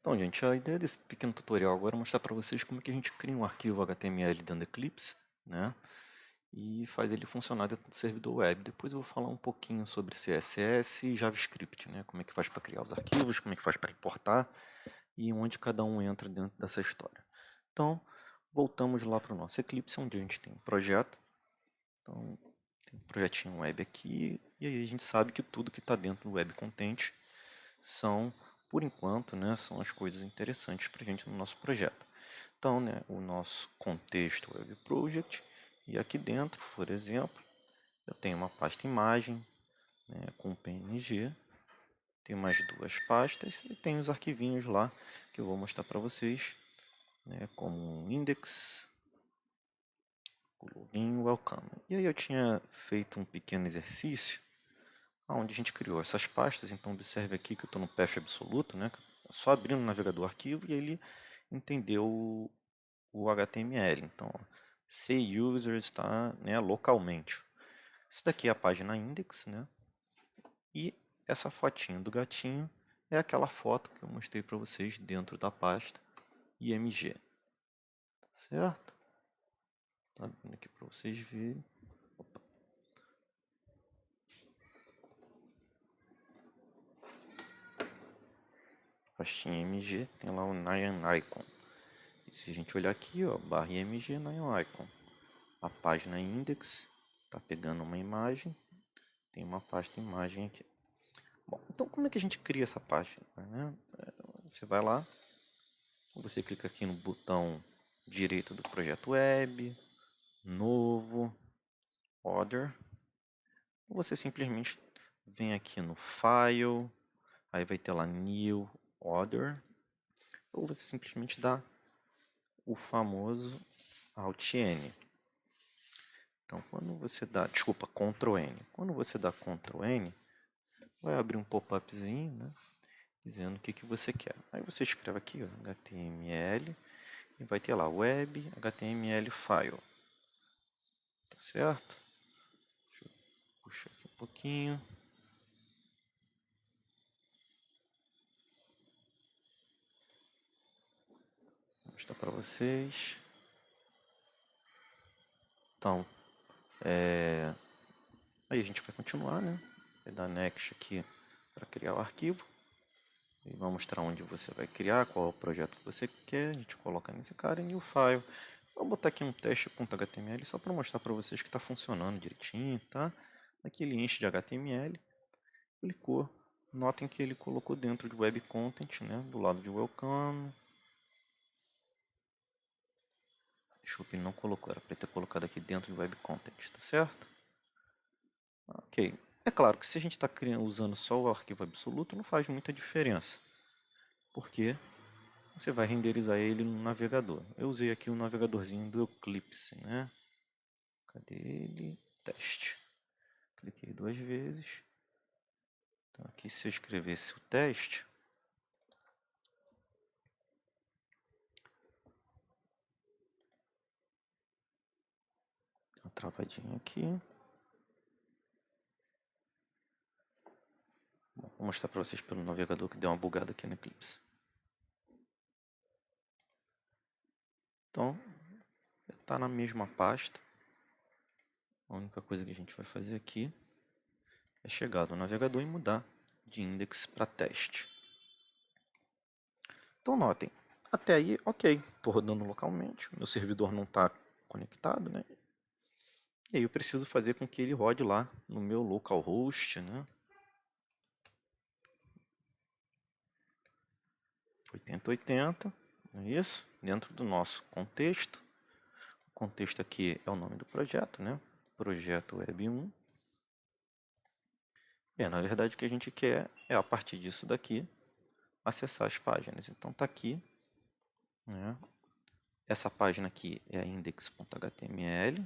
Então, gente, a ideia desse pequeno tutorial agora é mostrar para vocês como é que a gente cria um arquivo HTML dentro do Eclipse, né? E faz ele funcionar dentro do servidor web. Depois eu vou falar um pouquinho sobre CSS e JavaScript, né? Como é que faz para criar os arquivos, como é que faz para importar e onde cada um entra dentro dessa história. Então, voltamos lá para o nosso Eclipse, onde a gente tem um projeto. Então, tem um projetinho web aqui, e aí a gente sabe que tudo que está dentro do Web Content são, por enquanto, né, são as coisas interessantes para a gente no nosso projeto. Então, né, o nosso contexto Web Project, e aqui dentro, por exemplo, eu tenho uma pasta imagem, né, com PNG, tem mais duas pastas e tem os arquivinhos lá que eu vou mostrar para vocês, né, como um index, o login, welcome. E aí eu tinha feito um pequeno exercício onde a gente criou essas pastas. Então observe aqui que eu estou no path absoluto, né? Só abrindo o navegador arquivo e ele entendeu o HTML. Então, say user está, né, localmente. Isso daqui é a página index, né? E essa fotinha do gatinho é aquela foto que eu mostrei para vocês dentro da pasta img. Certo? Tá abrindo aqui para vocês verem. Opa. Pastinha img, tem lá o Nyan Icon. E se a gente olhar aqui, ó, barra img, Nyan Icon. A página index está pegando uma imagem, tem uma pasta imagem aqui. Bom, então como é que a gente cria essa página, né? Você vai lá, você clica aqui no botão direito do projeto web, novo, order. Você simplesmente vem aqui no file, aí vai ter lá new order, ou você simplesmente dá o famoso Alt N. Então, quando você dá, desculpa, Ctrl N. Quando você dá Ctrl N, vai abrir um pop-upzinho, né, dizendo o que você quer. Aí você escreve aqui, ó, HTML, e vai ter lá web HTML file. Tá certo? Deixa eu puxar aqui um pouquinho. Vou mostrar para vocês. Então, aí a gente vai continuar, né? Vai dar next aqui para criar o arquivo. E vai mostrar onde você vai criar, qual é o projeto que você quer. A gente coloca nesse cara em new file. Vou botar aqui um teste.html só para mostrar para vocês que está funcionando direitinho, tá? Aqui ele enche de HTML, clicou. Notem que ele colocou dentro de Web Content, né? Do lado de Welcome. Desculpe, ele não colocou, era para ter colocado aqui dentro de Web Content, tá certo? Ok. É claro que se a gente está usando só o arquivo absoluto, não faz muita diferença. Porque você vai renderizar ele no navegador. Eu usei aqui o navegadorzinho do Eclipse, né? Cadê ele? Teste. Cliquei duas vezes. Então aqui se eu escrevesse o teste, uma travadinha aqui. Bom, vou mostrar para vocês pelo navegador que deu uma bugada aqui no Eclipse. Então, está na mesma pasta. A única coisa que a gente vai fazer aqui é chegar no navegador e mudar de index para teste. Então notem, até aí, ok, estou rodando localmente, meu servidor não está conectado, né? E aí eu preciso fazer com que ele rode lá no meu localhost, né? 8080, não é isso? Dentro do nosso contexto. O contexto aqui é o nome do projeto, né? Projeto Web 1. E na verdade o que a gente quer é, a partir disso daqui, acessar as páginas. Então tá aqui, né? Essa página aqui é a index.html.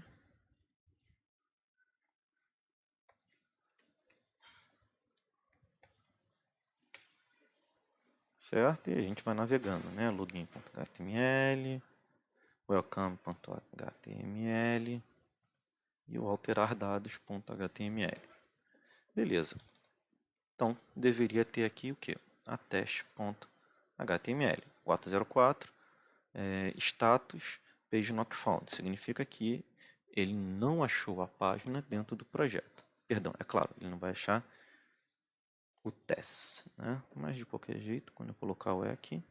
Certo? E a gente vai navegando, né? Login.html, welcome.html e o alterar dados.html. Beleza. Então, deveria ter aqui o que? A teste.html. HTML 404 status page not found. Significa que ele não achou a página dentro do projeto. Perdão, é claro, ele não vai achar o test, né? Mas de qualquer jeito, quando eu colocar o aqui,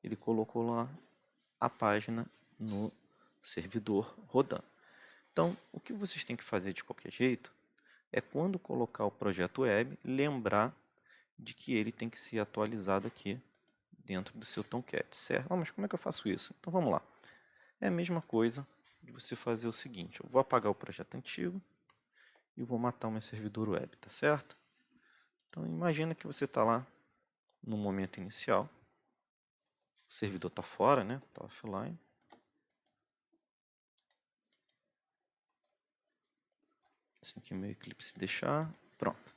ele colocou lá a página no servidor rodando. Então, o que vocês têm que fazer de qualquer jeito é, quando colocar o projeto web, lembrar de que ele tem que ser atualizado aqui dentro do seu Tomcat, certo? Mas como é que eu faço isso? Então vamos lá. É a mesma coisa de você fazer o seguinte: eu vou apagar o projeto antigo e vou matar o meu servidor web, tá certo? Então imagina que você está lá no momento inicial, o servidor está fora, né? Está offline. Assim que o meu Eclipse deixar, pronto.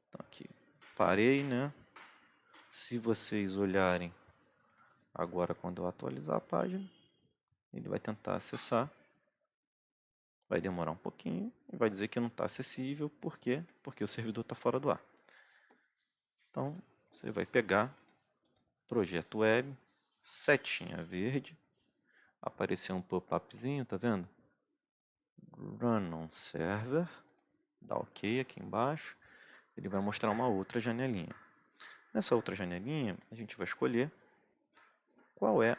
Então aqui, parei, né? Se vocês olharem agora, quando eu atualizar a página, ele vai tentar acessar. Vai demorar um pouquinho e vai dizer que não está acessível. Por quê? Porque o servidor está fora do ar. Então, você vai pegar projeto web, setinha verde, apareceu um pop-upzinho, tá vendo? Run on server, dá OK aqui embaixo, ele vai mostrar uma outra janelinha. Nessa outra janelinha, a gente vai escolher qual é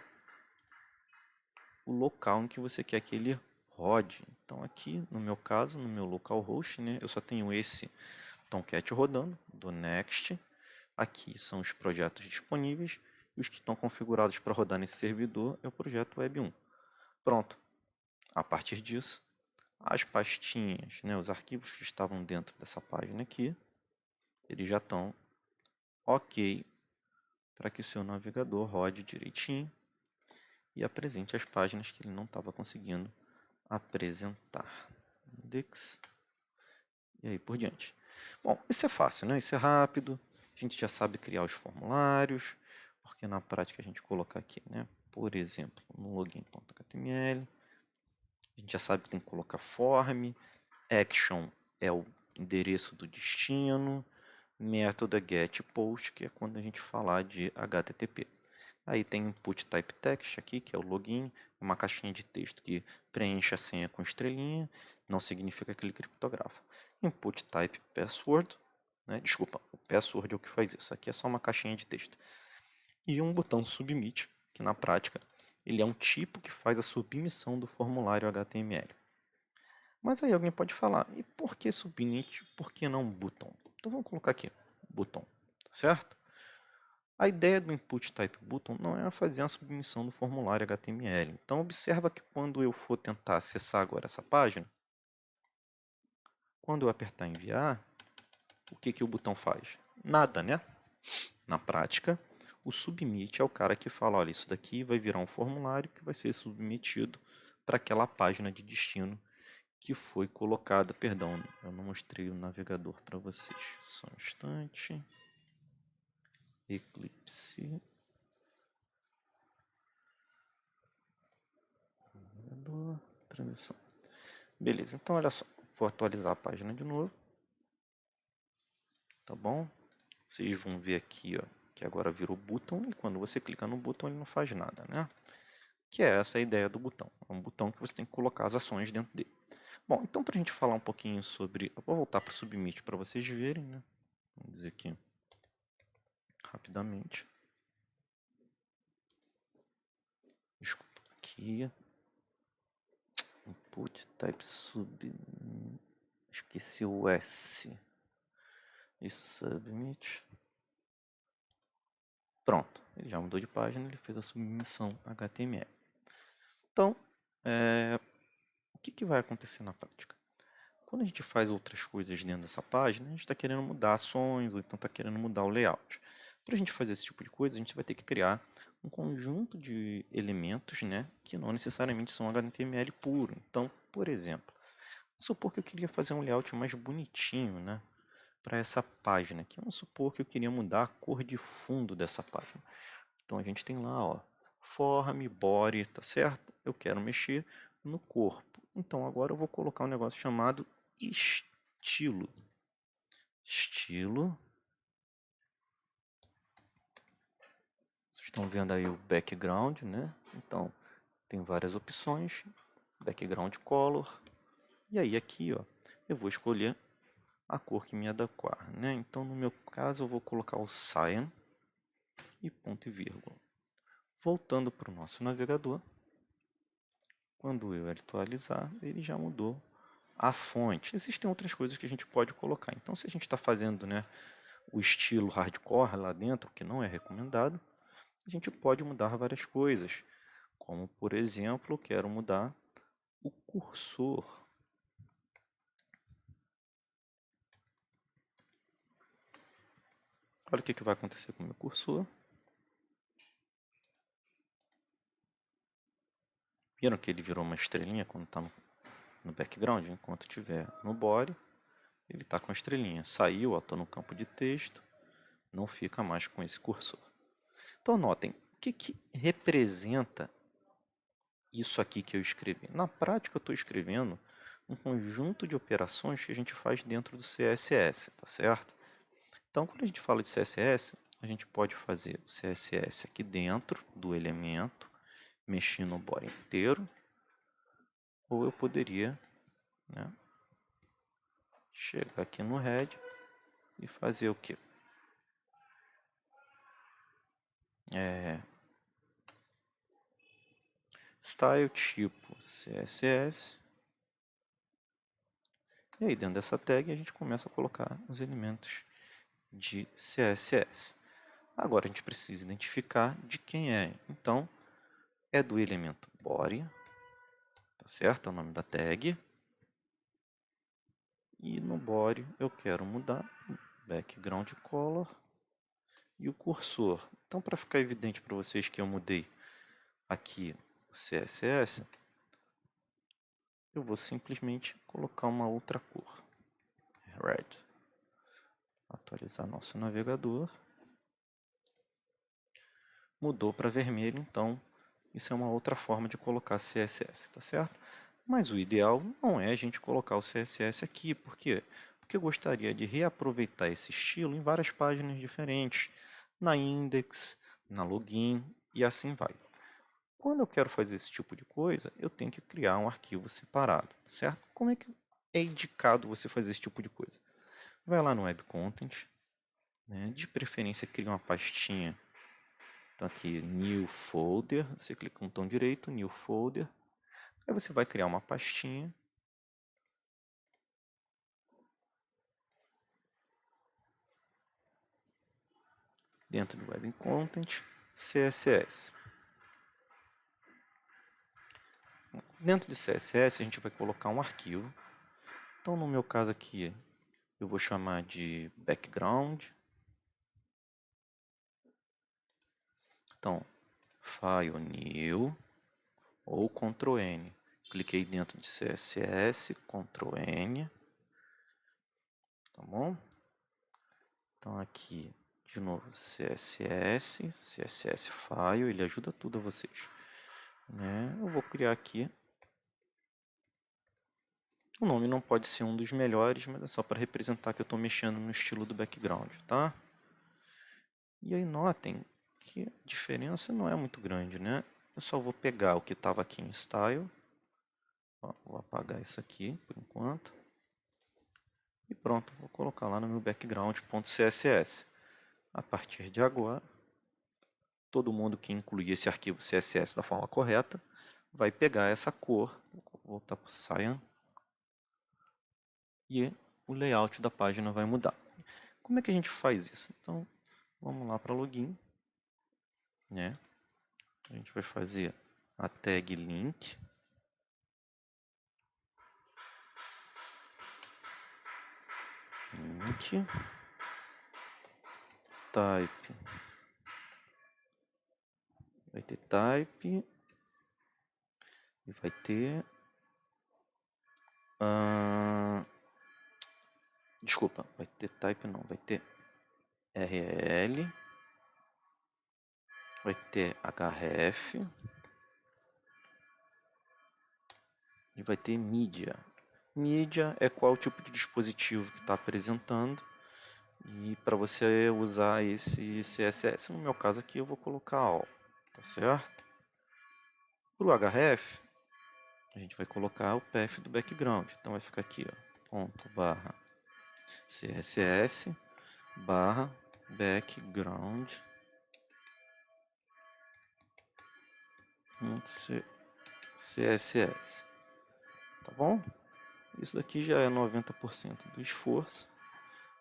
o local em que você quer que ele rode. Então aqui, no meu caso, no meu localhost, né, eu só tenho esse Tomcat rodando, do Next. Aqui são os projetos disponíveis e os que estão configurados para rodar nesse servidor é o projeto Web 1. Pronto. A partir disso, as pastinhas, né, os arquivos que estavam dentro dessa página aqui, eles já estão ok para que seu navegador rode direitinho e apresente as páginas que ele não estava conseguindo apresentar. Index e aí por diante. Bom, isso é fácil, né? Isso é rápido. A gente já sabe criar os formulários, porque na prática a gente colocar aqui, né? Por exemplo, no login.html, a gente já sabe que tem que colocar form, action é o endereço do destino, método é getPost, que é quando a gente falar de HTTP. Aí tem input type text aqui, que é o login, uma caixinha de texto que preenche a senha com estrelinha, não significa que ele criptografa. Input type password, né? Desculpa, o password é o que faz isso, aqui é só uma caixinha de texto. E um botão submit, que na prática ele é um tipo que faz a submissão do formulário HTML. Mas aí alguém pode falar, e por que submit, por que não button? Então vamos colocar aqui, button, certo? A ideia do input type button não é fazer a submissão do formulário HTML. Então observa que quando eu for tentar acessar agora essa página, quando eu apertar enviar, o que o botão faz? Nada, né? Na prática, o submit é o cara que fala, olha, isso daqui vai virar um formulário que vai ser submetido para aquela página de destino que foi colocada. Perdão, eu não mostrei o navegador para vocês. Só um instante. Eclipse. Navegador. Transição. Beleza, então olha só. Vou atualizar a página de novo. Tá bom? Vocês vão ver aqui, ó, que agora virou botão. E quando você clica no botão, ele não faz nada, né? Que é essa a ideia do botão. É um botão que você tem que colocar as ações dentro dele. Bom, então para a gente falar um pouquinho sobre... Eu vou voltar para o Submit para vocês verem, né? Vamos dizer aqui rapidamente. Desculpa, aqui. Input type sub... Esqueci o S. E submit. Pronto, ele já mudou de página, ele fez a submissão HTML. Então, o que vai acontecer na prática? Quando a gente faz outras coisas dentro dessa página, a gente está querendo mudar ações, ou então está querendo mudar o layout. Para a gente fazer esse tipo de coisa, a gente vai ter que criar um conjunto de elementos, né, que não necessariamente são HTML puro. Então, por exemplo, vamos supor que eu queria fazer um layout mais bonitinho, né, para essa página aqui. Vamos supor que eu queria mudar a cor de fundo dessa página. Então a gente tem lá, ó, form, body, tá certo? Eu quero mexer no corpo. Então agora eu vou colocar um negócio chamado estilo. Estilo. estão vendo aí o background, né? Então, tem várias opções, background color, e aí aqui, ó, eu vou escolher a cor que me adequar, né? Então, no meu caso, eu vou colocar o cyan e ponto e vírgula. Voltando para o nosso navegador, quando eu atualizar, ele já mudou a fonte. Existem outras coisas que a gente pode colocar. Então, se a gente está fazendo, né, o estilo hardcore lá dentro, que não é recomendado, a gente pode mudar várias coisas. Como, por exemplo, quero mudar o cursor. Olha o que vai acontecer com o meu cursor. Viram que ele virou uma estrelinha quando está no background? Enquanto estiver no body, ele está com a estrelinha. Saiu, estou no campo de texto, não fica mais com esse cursor. Então, notem, o que representa isso aqui que eu escrevi? Na prática, eu estou escrevendo um conjunto de operações que a gente faz dentro do CSS, tá certo? Então, quando a gente fala de CSS, a gente pode fazer o CSS aqui dentro do elemento, mexer no body inteiro, ou eu poderia, né, chegar aqui no head e fazer o quê? Style tipo CSS. E aí dentro dessa tag a gente começa a colocar os elementos de CSS. Agora a gente precisa identificar de quem é. Então, é do elemento body, tá certo? É o nome da tag. E no body eu quero mudar o background color e o cursor. Então, para ficar evidente para vocês que eu mudei aqui o CSS, eu vou simplesmente colocar uma outra cor, red. Atualizar nosso navegador. Mudou para vermelho, então isso é uma outra forma de colocar CSS, tá certo? Mas o ideal não é a gente colocar o CSS aqui, por quê? Porque eu gostaria de reaproveitar esse estilo em várias páginas diferentes, na index, na login e assim vai. Quando eu quero fazer esse tipo de coisa, eu tenho que criar um arquivo separado, certo? Como é que é indicado você fazer esse tipo de coisa? Vai lá no Web Content, né? De preferência cria uma pastinha. Então aqui, New Folder, você clica com o botão direito, New Folder. Aí você vai criar uma pastinha. Dentro do Web Content, CSS. Dentro de CSS a gente vai colocar um arquivo. Então no meu caso aqui, eu vou chamar de background. Então, file new ou Ctrl N. Cliquei dentro de CSS, Ctrl N. Tá bom? Então aqui, de novo, CSS file, ele ajuda tudo a vocês. Né? Eu vou criar aqui. O nome não pode ser um dos melhores, mas é só para representar que eu estou mexendo no estilo do background, tá? E aí notem que a diferença não é muito grande, né? Eu só vou pegar o que estava aqui em Style. Ó, vou apagar isso aqui por enquanto. E pronto, vou colocar lá no meu background.css. A partir de agora, todo mundo que incluir esse arquivo CSS da forma correta vai pegar essa cor. Vou voltar para o Cyan. E o layout da página vai mudar. Como é que a gente faz isso? Então, vamos lá para login, né? A gente vai fazer a tag link. Link. Type. Vai ter type. E vai ter... desculpa, vai ter type não, vai ter rel. Vai ter href. E vai ter mídia. Mídia é qual tipo de dispositivo que está apresentando. E para você usar esse CSS, no meu caso aqui eu vou colocar all, tá certo? Para o href, a gente vai colocar o path do background. Então vai ficar aqui, ó, ponto barra css barra background css, tá bom? Isso daqui já é 90% do esforço.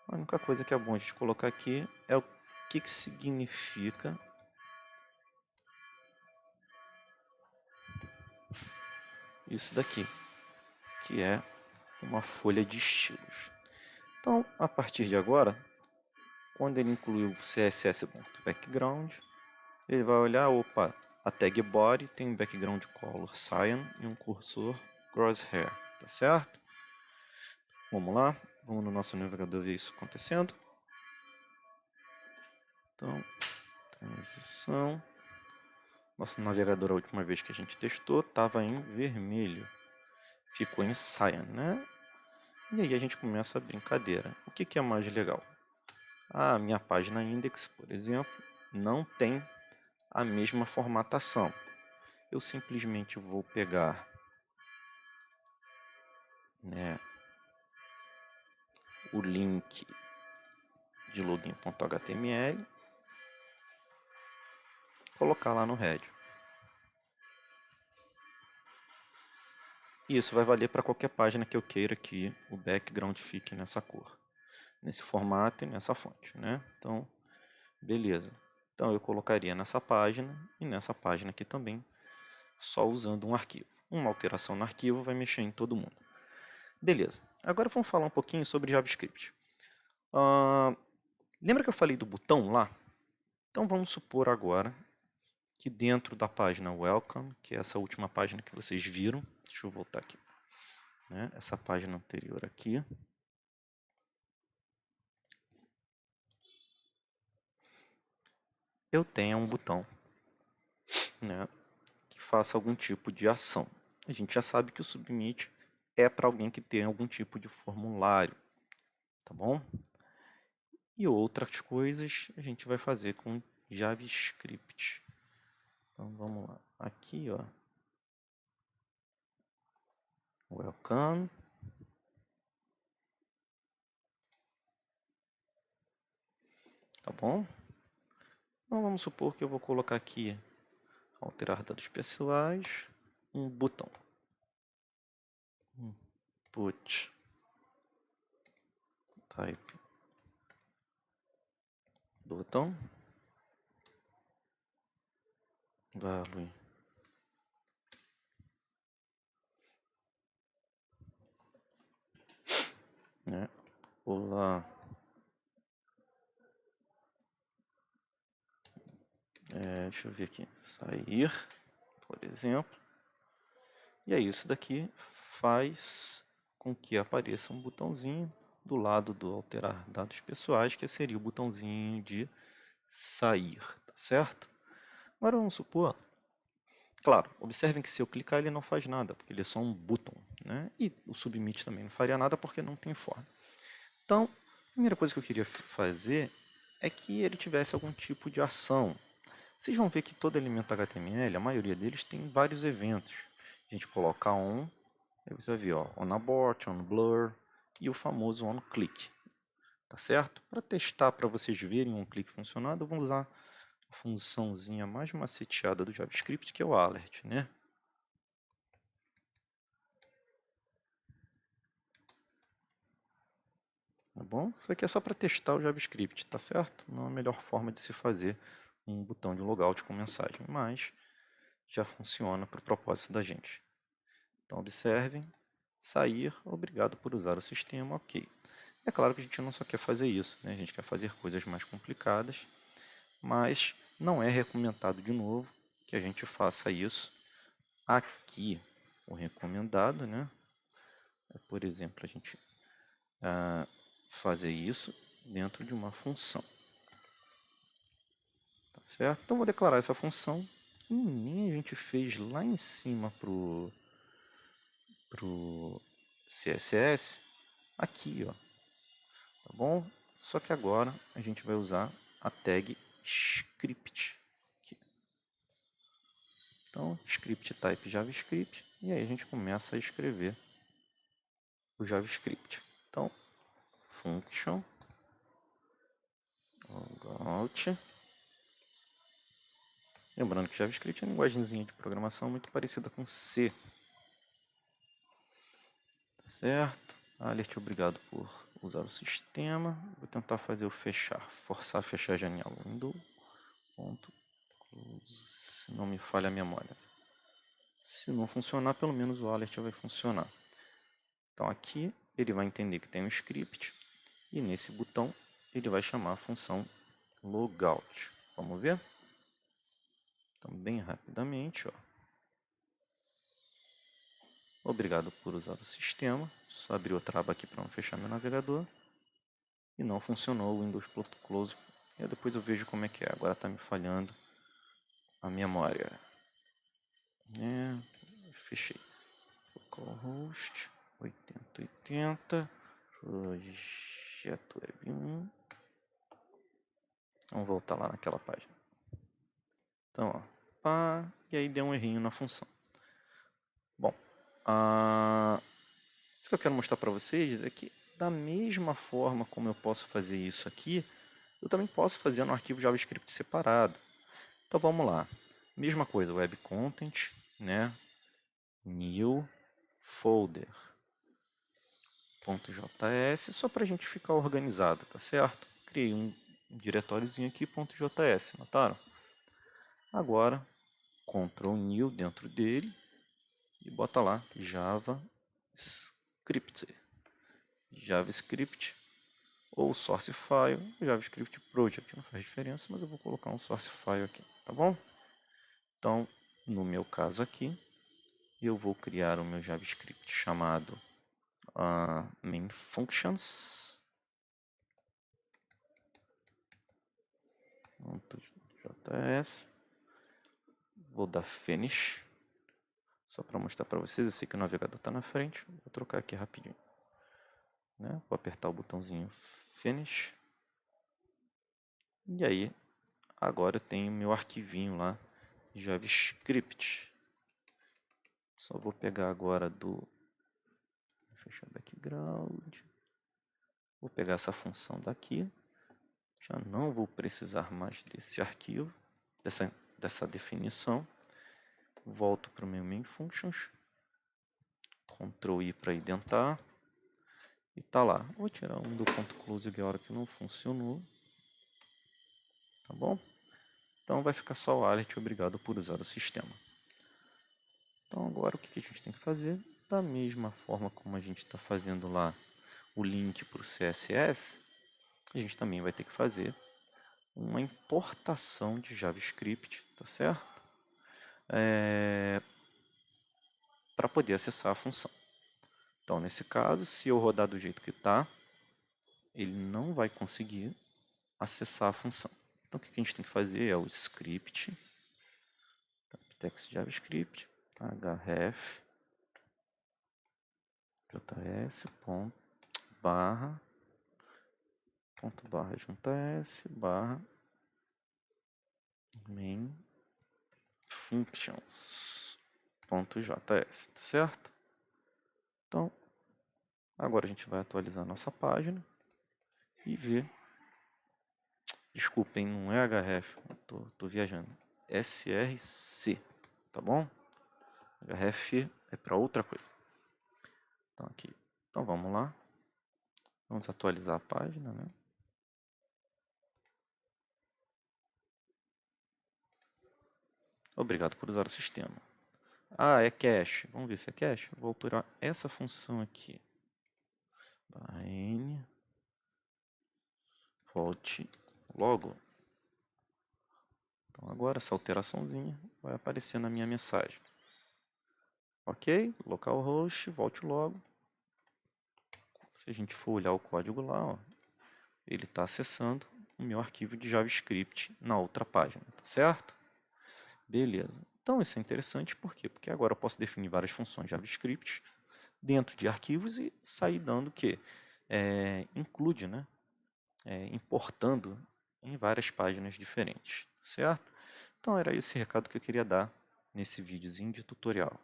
A única coisa que é bom a gente colocar aqui é o que significa isso daqui, que é uma folha de estilos. Então, a partir de agora, quando ele incluir o css.background, ele vai olhar, opa, a tag body tem um background color cyan e um cursor crosshair, tá certo? Vamos lá, vamos no nosso navegador ver isso acontecendo. Então, transição. Nosso navegador, a última vez que a gente testou, estava em vermelho. Ficou em cyan, né? E aí a gente começa a brincadeira. O que é mais legal? A minha página index, por exemplo, não tem a mesma formatação. Eu simplesmente vou pegar, né, o link de login.html, colocar lá no head. E isso vai valer para qualquer página que eu queira que o background fique nessa cor, nesse formato e nessa fonte, né? Então, beleza. Então eu colocaria nessa página e nessa página aqui também, só usando um arquivo. Uma alteração no arquivo vai mexer em todo mundo. Beleza. Agora vamos falar um pouquinho sobre JavaScript. Lembra que eu falei do botão lá? Então vamos supor agora que dentro da página Welcome, que é essa última página que vocês viram, deixa eu voltar aqui, né? Essa página anterior aqui, eu tenho um botão, né, que faça algum tipo de ação. A gente já sabe que o submit é para alguém que tem algum tipo de formulário, tá bom? E outras coisas a gente vai fazer com JavaScript. Então vamos lá, aqui ó, welcome, tá bom? Então vamos supor que eu vou colocar aqui, alterar dados pessoais, um botão, put type botão, value né? Olá, deixa eu ver aqui, sair, por exemplo, e aí isso daqui faz com que apareça um botãozinho do lado do alterar dados pessoais, que seria o botãozinho de sair, tá certo? Agora vamos supor, claro, observem que se eu clicar ele não faz nada, porque ele é só um botão, né? E o submit também não faria nada porque não tem forma. Então, a primeira coisa que eu queria fazer é que ele tivesse algum tipo de ação. Vocês vão ver que todo elemento HTML, a maioria deles tem vários eventos. A gente coloca on, aí você vai ver ó, on abort, on blur e o famoso on click. Tá certo? Para testar, para vocês verem um clique funcionando, eu vou usar a funçãozinha mais maceteada do JavaScript, que é o alert, né? Tá bom? Isso aqui é só para testar o JavaScript, tá certo? Não é a melhor forma de se fazer um botão de logout com mensagem, mas já funciona para o propósito da gente. Então, observem, sair, obrigado por usar o sistema, ok. É claro que a gente não só quer fazer isso, né? A gente quer fazer coisas mais complicadas, mas não é recomendado, de novo, que a gente faça isso aqui. O recomendado, né? É, por exemplo, a gente fazer isso dentro de uma função. Tá certo? Então, vou declarar essa função que nem a gente fez lá em cima pro CSS, aqui, ó, tá bom? Só que agora a gente vai usar a tag script. Aqui. Então, script type JavaScript, e aí a gente começa a escrever o JavaScript. Então, function logout. Lembrando que JavaScript é uma linguagemzinha de programação muito parecida com C. Tá certo? Alert, obrigado por usar o sistema. Vou tentar fazer o fechar, forçar a fechar a janela. Window. Ponto. Se não me falha a memória. Se não funcionar, pelo menos o alert vai funcionar. Então aqui ele vai entender que tem um script e nesse botão ele vai chamar a função logout. Vamos ver? Então bem rapidamente, ó. Obrigado por usar o sistema. Só abri outra aba aqui para não fechar meu navegador. E não funcionou o Windows.close. E depois eu vejo como é que é. Agora está me falhando a memória. Fechei. Localhost 8080. Projeto Web 1. Vamos voltar lá naquela página. Então, ó. Pá, e aí deu um errinho na função. Bom, isso que eu quero mostrar para vocês é que da mesma forma como eu posso fazer isso aqui, eu também posso fazer no arquivo JavaScript separado. Então vamos lá. Mesma coisa, web content, né? New folder .js, só para a gente ficar organizado, tá certo? Criei um diretóriozinho aqui, .js, notaram? Agora, Ctrl New dentro dele e bota lá JavaScript ou source file, JavaScript project, não faz diferença, mas eu vou colocar um source file aqui, tá bom? Então, no meu caso aqui, eu vou criar o meu JavaScript chamado main functions .js, vou dar finish, só para mostrar para vocês. Eu sei que o navegador está na frente, vou trocar aqui rapidinho, né? Vou apertar o botãozinho finish, e aí agora eu tenho meu arquivinho lá JavaScript. Só vou pegar agora vou fechar o background, vou pegar essa função daqui, já não vou precisar mais desse arquivo, dessa definição. Volto para o meu main functions, Ctrl I para identar, e tá lá. Vou tirar um do ponto close agora que não funcionou, tá bom? Então vai ficar só o alert, obrigado por usar o sistema. Então agora o que a gente tem que fazer? Da mesma forma como a gente está fazendo lá o link para o CSS, a gente também vai ter que fazer uma importação de JavaScript, tá certo? Para poder acessar a função. Então, nesse caso, se eu rodar do jeito que está, ele não vai conseguir acessar a função. Então, o que a gente tem que fazer é o script, text JavaScript, href, js, barra .js, barra main functions, .js, tá certo? Então, agora a gente vai atualizar a nossa página e ver. Desculpem, não é href, tô viajando. src, tá bom? href é para outra coisa. Então aqui, então vamos lá. Vamos atualizar a página, né? Obrigado por usar o sistema. Ah, é cache. Vamos ver se é cache. Vou alterar essa função aqui. N volte logo. Então agora essa alteraçãozinha vai aparecer na minha mensagem. Ok? Localhost, volte logo. Se a gente for olhar o código lá, ó, ele está acessando o meu arquivo de JavaScript na outra página, tá certo? Beleza. Então isso é interessante, por quê? Porque agora eu posso definir várias funções JavaScript dentro de arquivos e sair dando o quê? Include, né? importando em várias páginas diferentes, certo? Então era esse recado que eu queria dar nesse videozinho de tutorial.